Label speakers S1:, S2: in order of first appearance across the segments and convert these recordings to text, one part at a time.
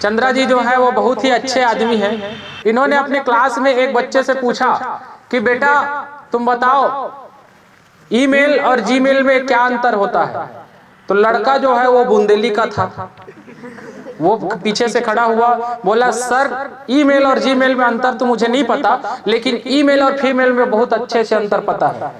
S1: चंद्रा जी जो है वो बहुत ही अच्छे आदमी हैं। इन्होंने अपने क्लास में एक बच्चे से पूछा कि बेटा तुम बताओ ईमेल और जीमेल में क्या अंतर होता है। तो लड़का जो है वो बुंदेली का था, वो पीछे से खड़ा हुआ, बोला सर ईमेल और जीमेल में अंतर तो मुझे नहीं पता, लेकिन ईमेल और फीमेल में बहुत अच्छे से अंतर पता है।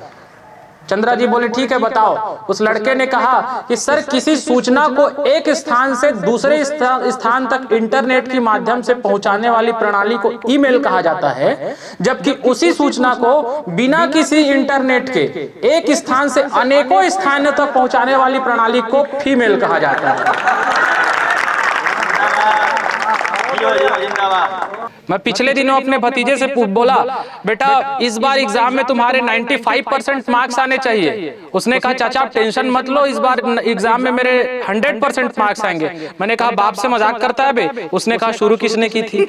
S1: चंद्रा जी बोले ठीक है बताओ। उस लड़के ने कहा कि सर किसी सूचना को एक स्थान से दूसरे स्थान तक इंटरनेट के माध्यम से पहुंचाने वाली प्रणाली को ईमेल कहा जाता है, जबकि उसी सूचना को बिना किसी इंटरनेट के एक स्थान से अनेकों स्थानों तक पहुंचाने वाली प्रणाली को फीमेल कहा जाता है। मैं पिछले दिनों अपने भतीजे से बोला बेटा इस बार एग्जाम में तुम्हारे 95% मार्क्स आने चाहिए। उसने कहा चाचा आप टेंशन मत लो, इस बार एग्जाम में मेरे 100% मार्क्स आएंगे। मैंने कहा बाप से मजाक करता है बे? उसने कहा शुरू किसने की थी?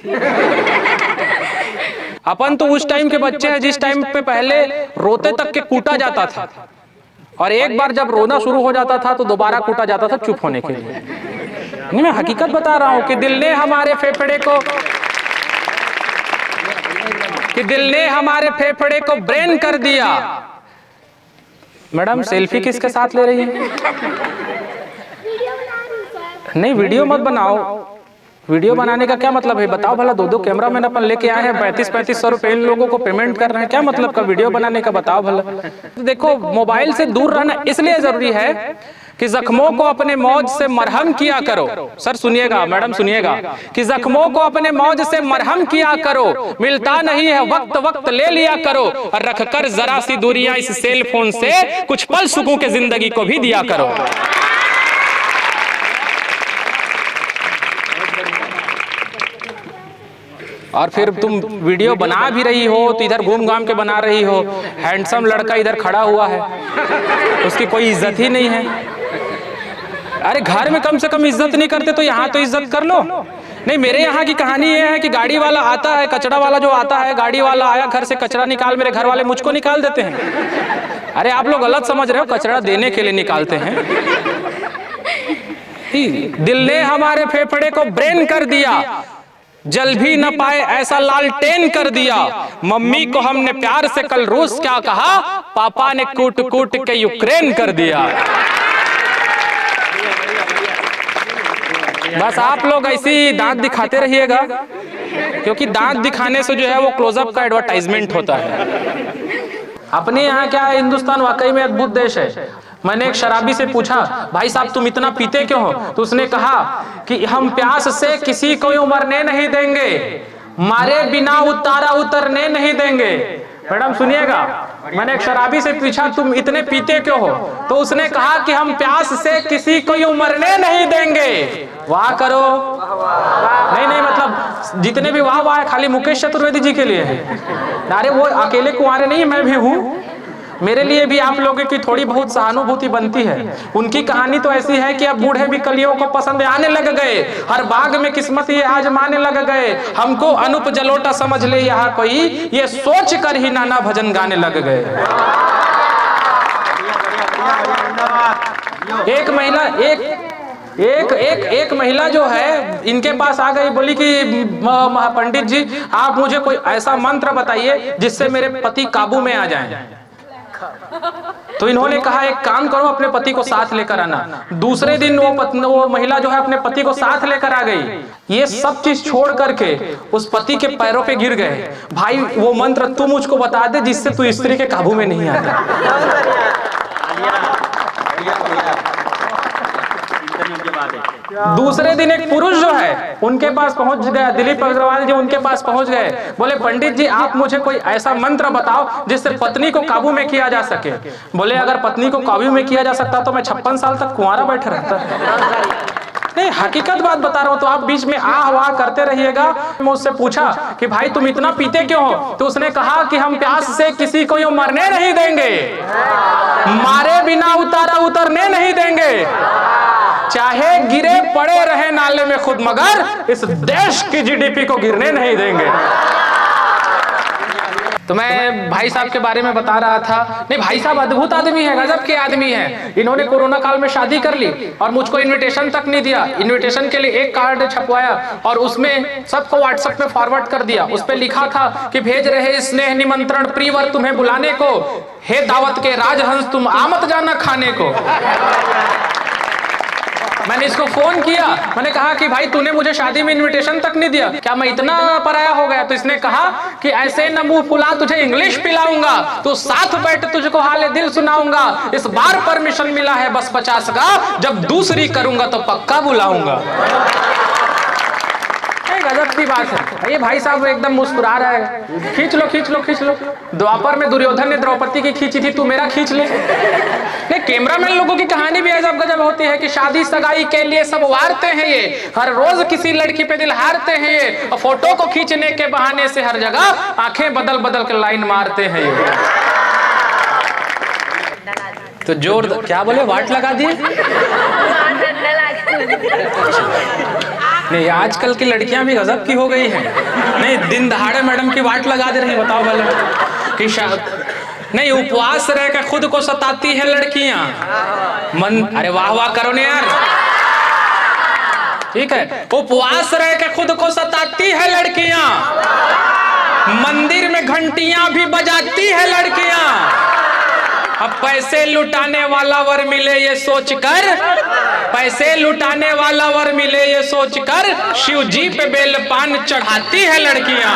S1: अपन तो उस टाइम के बच्चे हैं जिस टाइम पे पहले रोते तक के कूटा जाता था, और एक बार जब रोना शुरू हो जाता था तो दोबारा कूटा जाता था चुप होने के लिए। नहीं मैं हकीकत बता रहा हूं कि दिल ने हमारे फेफड़े को ब्रेन कर दिया। मैडम सेल्फी किसके साथ ले रही है? नहीं वीडियो मत बनाओ। वीडियो बनाने का क्या मतलब है बताओ भला? दो कैमरा मैन अपन लेके आए हैं, 3500 रुपए इन लोगों को पेमेंट कर रहे हैं, क्या मतलब का वीडियो बनाने का बताओ भला? देखो मोबाइल से दूर रहना इसलिए जरूरी है कि जख्मों को अपने मौज से मरहम किया करो। सर सुनिएगा, मैडम सुनिएगा, कि जख्मों को अपने मौज से मरहम किया करो, मिलता नहीं है वक्त वक्त ले लिया करो, और रखकर जरा सी दूरियां इस सेल फोन से कुछ पल सुकून के जिंदगी को भी दिया करो। और फिर तुम वीडियो बना भी रही हो तो इधर घूम घाम के बना रही हो, हैंडसम लड़का इधर खड़ा हुआ है, उसकी कोई इज्जत ही नहीं है। अरे घर में कम से कम इज्जत नहीं करते तो यहाँ तो इज्जत कर लो। नहीं मेरे यहाँ की कहानी ये है कि गाड़ी वाला आता है, कचरा वाला जो आता है, गाड़ी वाला आया घर से कचरा निकाल, मेरे घर वाले मुझको निकाल देते हैं। अरे आप लोग गलत समझ रहे हो, कचरा देने के लिए निकालते हैं। दिल ने हमारे फेफड़े को ब्रेन कर दिया, जल भी न पाए ऐसा लालटेन कर दिया। मम्मी को हमने प्यार से कल रूस क्या कहा, पापा ने कूट कूट के यूक्रेन कर दिया। बस आप लोग ऐसी दांत दिखाते रहिएगा, क्योंकि दांत दिखाने से जो है वो क्लोजअप का एडवर्टाइजमेंट होता है। अपने यहाँ क्या है, हिंदुस्तान वाकई में अद्भुत देश है। मैंने एक शराबी से पूछा भाई साहब तुम इतना पीते क्यों हो? तो उसने कहा कि हम प्यास से किसी को मरने नहीं देंगे, मारे बिना उतारा उतरने नहीं देंगे। मैडम सुनिएगा, मैंने एक शराबी से पूछा तुम इतने पीते क्यों हो? तो उसने कहा कि हम प्यास से किसी को मरने नहीं देंगे। वाह करो। नहीं मतलब जितने भी वाह वाह खाली मुकेश चतुर्वेदी जी के लिए है। अरे वो अकेले कुंवारे नहीं, मैं भी हूँ, मेरे लिए भी आप लोगों की थोड़ी बहुत सहानुभूति बनती है। उनकी कहानी तो ऐसी है कि अब बूढ़े भी कलियों को पसंद आने लग गए, हर बाग में किस्मत ये आजमाने लग गए, हमको अनुप जलोटा समझ ले यहाँ कोई, ये सोच कर ही नाना भजन गाने लग गए। एक महिला जो है इनके पास आ गई, बोली कि पंडित जी आप मुझे कोई ऐसा मंत्र बताइए जिससे मेरे पति काबू में आ जाएं। तो इन्होंने कहा एक काम करो अपने पति को साथ लेकर आना। दूसरे दिन वो महिला जो है अपने पति को साथ लेकर आ गई। ये सब चीज छोड़ करके उस पति के पैरों पे गिर गए। भाई वो मंत्र तू मुझको बता दे जिससे तू स्त्री के काबू में नहीं आता। दूसरे दिन एक पुरुष जो है उनके पास पहुंच गया, दिलीप अग्रवाल जी उनके पास पहुंच गए, बोले पंडित जी आप मुझे कोई ऐसा मंत्र बताओ जिससे पत्नी को काबू में किया जा सके। बोले अगर पत्नी को काबू में किया जा सकता तो मैं 56 साल तक कुंवारा बैठा रहता। नहीं हकीकत बात बता रहा हूं, तो आप बीच में आह वाह करते रहिएगा। मैं उससे पूछा कि भाई तुम इतना पीते क्यों हो? तो उसने कहा कि हम प्यास से किसी को यूं मरने नहीं देंगे, मारे बिना उतारा उतरने नहीं देंगे, चाहे गिरे पड़े रहे नाले में खुद, मगर इस देश की जीडीपी को गिरने नहीं देंगे। तो मैं भाई साहब के बारे में बता रहा था। नहीं, भाई साहब अद्भुत आदमी है, गजब के आदमी है। इन्होंने कोरोना काल में शादी कर ली और मुझको इनविटेशन तक नहीं दिया। इनविटेशन के लिए एक कार्ड छपवाया और उसमें सबको व्हाट्सएप में फॉरवर्ड कर दिया। उस पर लिखा था कि भेज रहे स्नेह निमंत्रण प्रियवर तुम्हें बुलाने को, हे दावत के राजहंस तुम आमत जाना खाने को। मैंने इसको फोन किया, मैंने कहा कि भाई तूने मुझे शादी में इनविटेशन तक नहीं दिया, क्या मैं इतना पराया हो गया? तो इसने कहा कि ऐसे न मुंह फुला तुझे इंग्लिश पिलाऊंगा, तो साथ बैठ तुझको हाले दिल सुनाऊंगा। इस बार परमिशन मिला है बस 50 का, जब दूसरी करूंगा तो पक्का बुलाऊंगा। गजब की बात है। ये भाई साहब एकदम मुस्कुरा रहा है। खींच लो खींच लो खींच लो। द्वापर में दुर्योधन ने द्रौपदी की खींची थी, तू मेरा खींच ले। नहीं, कैमरामैन लोगों की कहानी भी अजब गजब होती है कि शादी सगाई के लिए सब वारते हैं ये, हर रोज किसी लड़की पे दिल हारते हैं ये, और फोटो को खींचने के बहाने से हर जगह आंखें बदल बदल के लाइन मारते हैं ये। तो जोर क्या बोले, वाट लगा दिए? नहीं, आजकल की लड़कियां भी गजब की हो गई हैं। नहीं, दिन दहाड़े मैडम की वाट लगा दे रही, बताओ भले कि नहीं, उपवास रह के खुद को सताती है लड़कियां। मन, अरे वाह वाह करो ने यार, ठीक है। उपवास रह के खुद को सताती है लड़कियां, मंदिर में घंटियां भी बजाती है लड़कियां। अब पैसे लुटाने वाला वर मिले ये सोचकर, पैसे लुटाने वाला वर मिले ये सोचकर, शिव जी पे बेलपान चढ़ाती है लड़कियां।